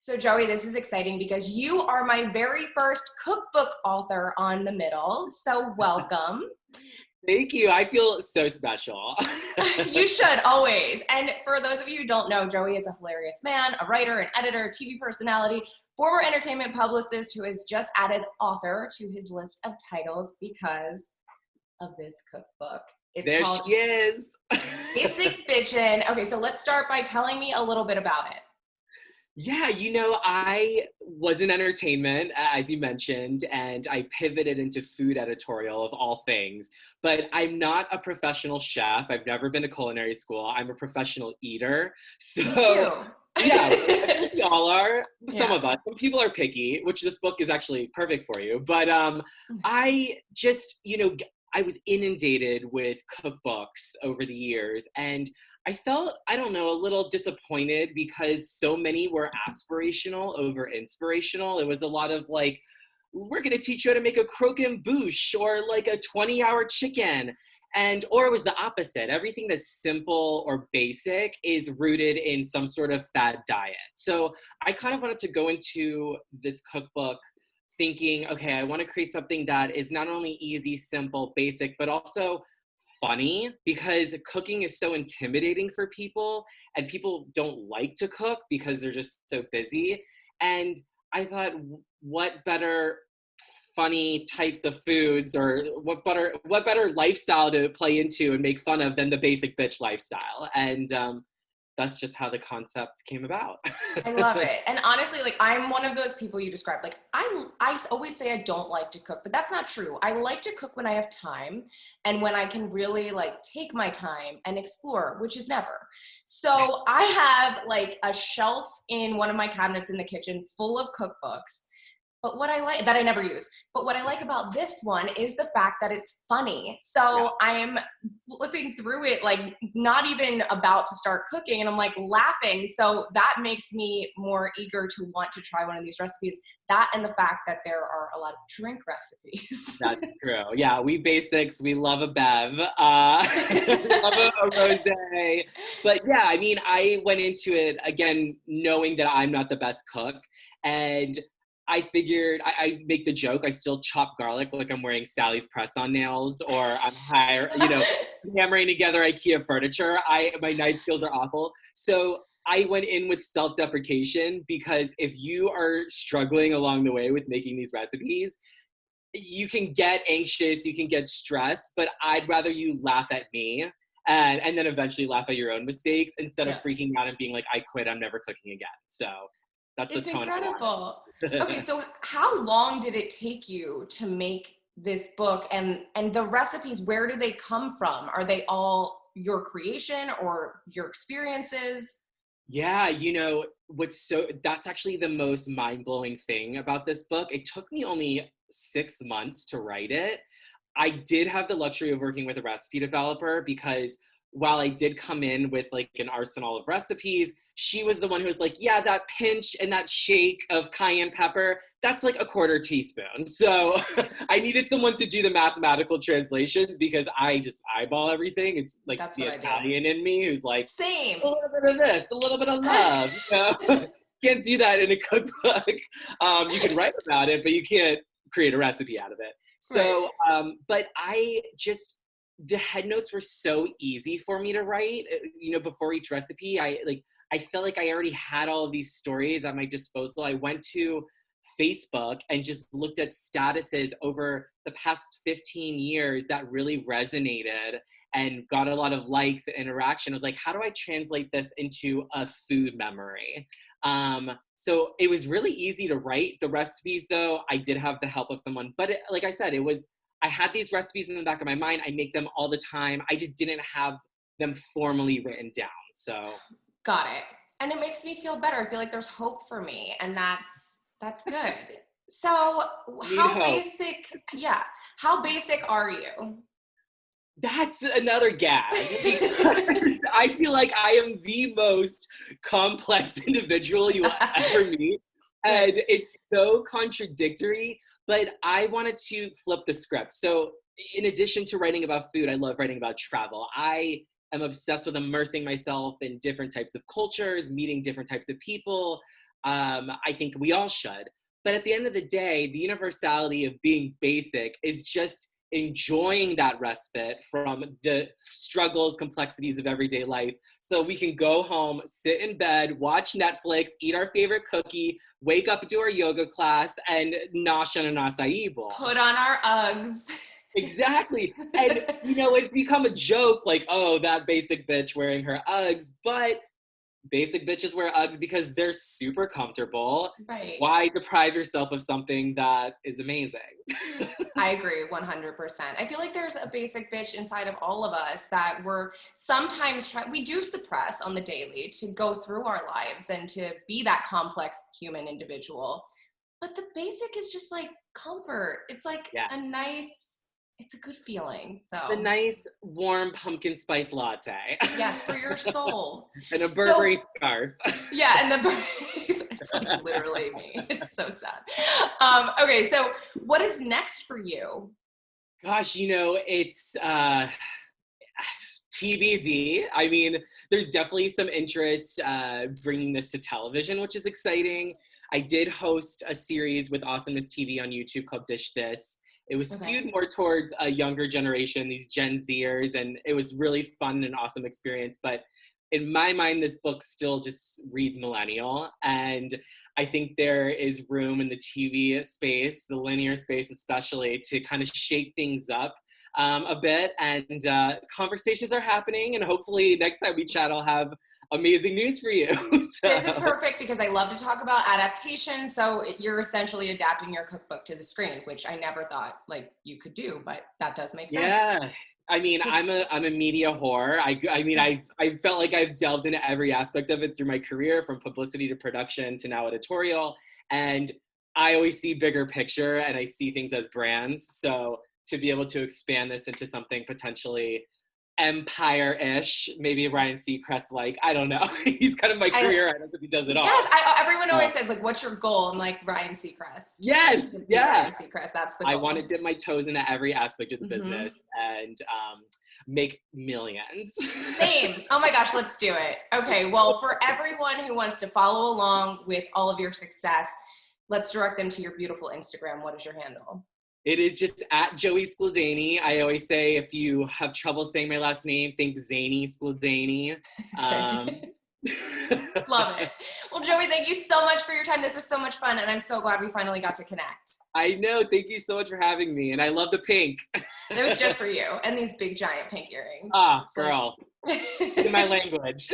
So Joey, this is exciting because you are my very first cookbook author on The Middle. So welcome. Thank you. I feel so special. You should always. And for those of you who don't know, Joey is a hilarious man, a writer, an editor, TV personality, former entertainment publicist who has just added author to his list of titles because of this cookbook. It's There called she is. Basic Bitchen. Okay, so let's start by telling me a little bit about it. Yeah, I was in entertainment, as you mentioned, and I pivoted into food editorial of all things. But I'm not a professional chef. I've never been to culinary school. I'm a professional eater. So, Me too. yeah, I think we all are. Some Yeah. of us. Some people are picky, which this book is actually perfect for you. But I just, I was inundated with cookbooks over the years, and I felt, I don't know, a little disappointed because so many were aspirational over inspirational. It was a lot of like, we're going to teach you how to make a croquembouche or like a 20-hour chicken. Or it was the opposite. Everything that's simple or basic is rooted in some sort of fad diet. So I kind of wanted to go into this cookbook thinking, okay, I want to create something that is not only easy, simple, basic, but also funny, because cooking is so intimidating for people and people don't like to cook because they're just so busy. And I thought, what better funny types of foods, or what better lifestyle to play into and make fun of than the basic bitch lifestyle. And that's just how the concept came about. I love it. And honestly, like, I'm one of those people you described. Like, I always say I don't like to cook, but that's not true. I like to cook when I have time and when I can really like take my time and explore, which is never. So I have like a shelf in one of my cabinets in the kitchen full of cookbooks. But what I like, that I never use, but what I like about this one is the fact that it's funny. So I am flipping through it, like not even about to start cooking, and I'm like laughing. So that makes me more eager to want to try one of these recipes. That and the fact that there are a lot of drink recipes. That's true. Yeah, we basics, we love a bev, we love a rosé. But yeah, I mean, I went into it again knowing that I'm not the best cook, and I figured I make the joke, I still chop garlic like I'm wearing Sally's press-on nails, or I'm hammering together IKEA furniture. My knife skills are awful. So I went in with self-deprecation, because if you are struggling along the way with making these recipes, you can get anxious, you can get stressed, but I'd rather you laugh at me and then eventually laugh at your own mistakes instead of freaking out and being like, I quit, I'm never cooking again. So that's the tone I want. It's incredible. Okay, so how long did it take you to make this book, and the recipes, where do they come from? Are they all your creation or your experiences? Yeah, that's actually the most mind-blowing thing about this book. It took me only 6 months to write it. I did have the luxury of working with a recipe developer, because while I did come in with like an arsenal of recipes, she was the one who was like, yeah, that pinch and that shake of cayenne pepper, that's like a quarter teaspoon. So I needed someone to do the mathematical translations, because I just eyeball everything. It's like That's the what I do. Italian in me who's like, Same. a little bit of this, a little bit of love. Can't do that in a cookbook. You can write about it, but you can't create a recipe out of it. So, but the head notes were so easy for me to write, before each recipe. I felt like I already had all of these stories at my disposal. I went to Facebook and just looked at statuses over the past 15 years that really resonated and got a lot of likes and interaction. I was like, how do I translate this into a food memory? So it was really easy to write. The recipes, though, I did have the help of someone. But like I said, I had these recipes in the back of my mind. I make them all the time. I just didn't have them formally written down. So got it. And it makes me feel better. I feel like there's hope for me, and that's good. So how basic are you? That's another gag, because I feel like I am the most complex individual you will ever meet. And it's so contradictory, but I wanted to flip the script. So in addition to writing about food, I love writing about travel. I am obsessed with immersing myself in different types of cultures, meeting different types of people. I think we all should. But at the end of the day, the universality of being basic is just enjoying that respite from the struggles, complexities of everyday life. So we can go home, sit in bed, watch Netflix, eat our favorite cookie, wake up, do our yoga class, and nosh on an acai bowl. Put on our Uggs. Exactly. And, you know, it's become a joke like, oh, that basic bitch wearing her Uggs. But basic bitches wear Uggs because they're super comfortable. Right. Why deprive yourself of something that is amazing? I agree 100%. I feel like there's a basic bitch inside of all of us that we're sometimes we do suppress on the daily to go through our lives and to be that complex human individual. But the basic is just like comfort. It's like it's a good feeling. So the nice warm pumpkin spice latte. Yes, for your soul. And a Burberry scarf. Yeah, and the Burberry, it's like literally me. It's so sad. Okay, so what is next for you? Gosh, you know, it's TBD. I mean, there's definitely some interest bringing this to television, which is exciting. I did host a series with Awesomeness TV on YouTube called Dish This. It was skewed more towards a younger generation, these Gen Zers, and it was really fun and awesome experience. But in my mind, this book still just reads millennial. And I think there is room in the TV space, the linear space especially, to kind of shake things up a bit. And conversations are happening. And hopefully next time we chat, I'll have amazing news for you. So. This is perfect because I love to talk about adaptation. So you're essentially adapting your cookbook to the screen, which I never thought like you could do, but that does make sense. Yeah. I mean, I'm a media whore. I mean, I felt like I've delved into every aspect of it through my career, from publicity to production to now editorial. And I always see bigger picture and I see things as brands. So to be able to expand this into something potentially Empire-ish, maybe Ryan Seacrest, like, I don't know. He's kind of my career idol because he does it all. Yes, everyone always says, like, what's your goal? I'm like, Ryan Seacrest. Yes, yeah. Ryan Seacrest, that's the goal. I want to dip my toes into every aspect of the business and make millions. Same. Oh my gosh, let's do it. Okay, well, for everyone who wants to follow along with all of your success, let's direct them to your beautiful Instagram. What is your handle? It is just at Joey Skladany. I always say if you have trouble saying my last name, think Zany Skladany. Love it. Well, Joey, thank you so much for your time. This was so much fun, and I'm so glad we finally got to connect. I know. Thank you so much for having me, and I love the pink. It was just for you, and these big, giant pink earrings. Ah, girl. In my language.